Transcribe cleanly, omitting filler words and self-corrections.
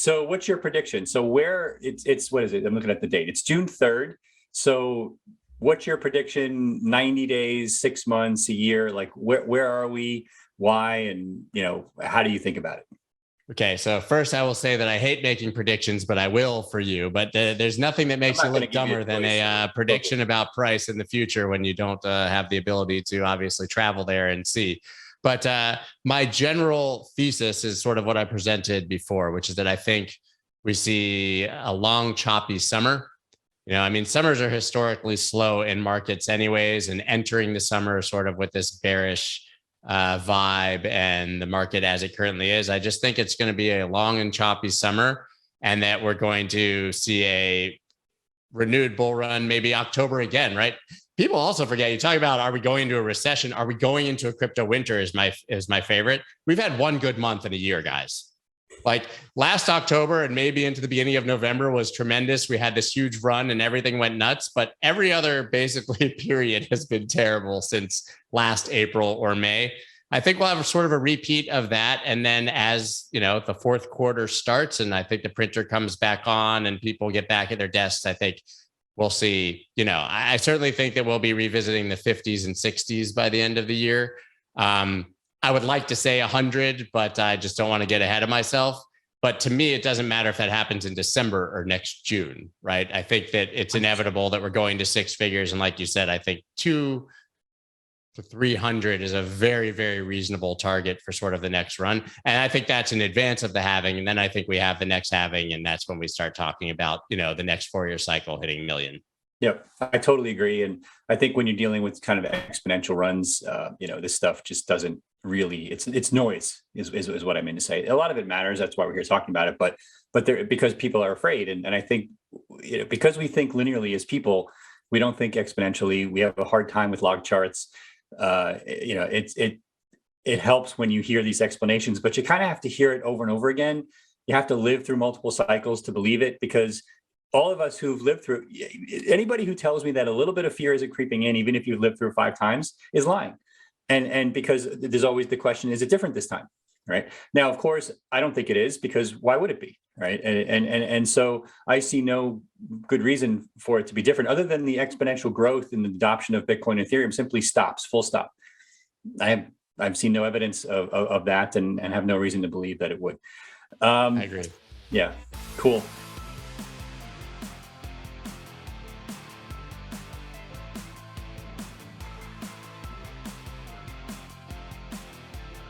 So what's your prediction? So where it's what is it? I'm looking at the date. It's June 3rd. So what's your prediction? 90 days, 6 months, a year? Like where are we? Why? And how do you think about it? Okay, so first I will say that I hate making predictions, but I will for you. But there's nothing that makes you look dumber than a prediction about price in the future when you don't have the ability to obviously travel there and see. But my general thesis is sort of what I presented before, which is that I think we see a long, choppy summer. Summers are historically slow in markets anyways, and entering the summer sort of with this bearish vibe and the market as it currently is, I just think it's going to be a long and choppy summer, and that we're going to see a renewed bull run, maybe October again, right? People also forget, you talk about, are we going into a recession? Are we going into a crypto winter is my favorite. We've had one good month in a year, guys. Like last October and maybe into the beginning of November was tremendous. We had this huge run and everything went nuts, but every other basically period has been terrible since last April or May. I think we'll have sort of a repeat of that. And then as the fourth quarter starts and I think the printer comes back on and people get back at their desks, I think we'll see, I certainly think that we'll be revisiting the 50s and 60s by the end of the year. I would like to say 100, but I just don't want to get ahead of myself. But to me, it doesn't matter if that happens in December or next June, right? I think that it's inevitable that we're going to six figures. And like you said, I think 200 to 300 is a very, very reasonable target for sort of the next run. And I think that's in advance of the halving. And then I think we have the next halving. And that's when we start talking about, the next 4-year cycle hitting a million. Yep, I totally agree. And I think when you're dealing with kind of exponential runs, this stuff just doesn't really, it's noise is what I mean to say. A lot of it matters. That's why we're here talking about it. But because people are afraid. And I think, because we think linearly as people, we don't think exponentially. We have a hard time with log charts. It helps when you hear these explanations, but you kind of have to hear it over and over again. You have to live through multiple cycles to believe it, because all of us who've lived through, anybody who tells me that a little bit of fear isn't creeping in, even if you've lived through 5 times, is lying. And because there's always the question, is it different this time? Right now, of course, I don't think it is, because why would it be? Right. And so I see no good reason for it to be different, other than the exponential growth in the adoption of Bitcoin and Ethereum simply stops, full stop. I've seen no evidence of that, and have no reason to believe that it would. I agree. Yeah, cool.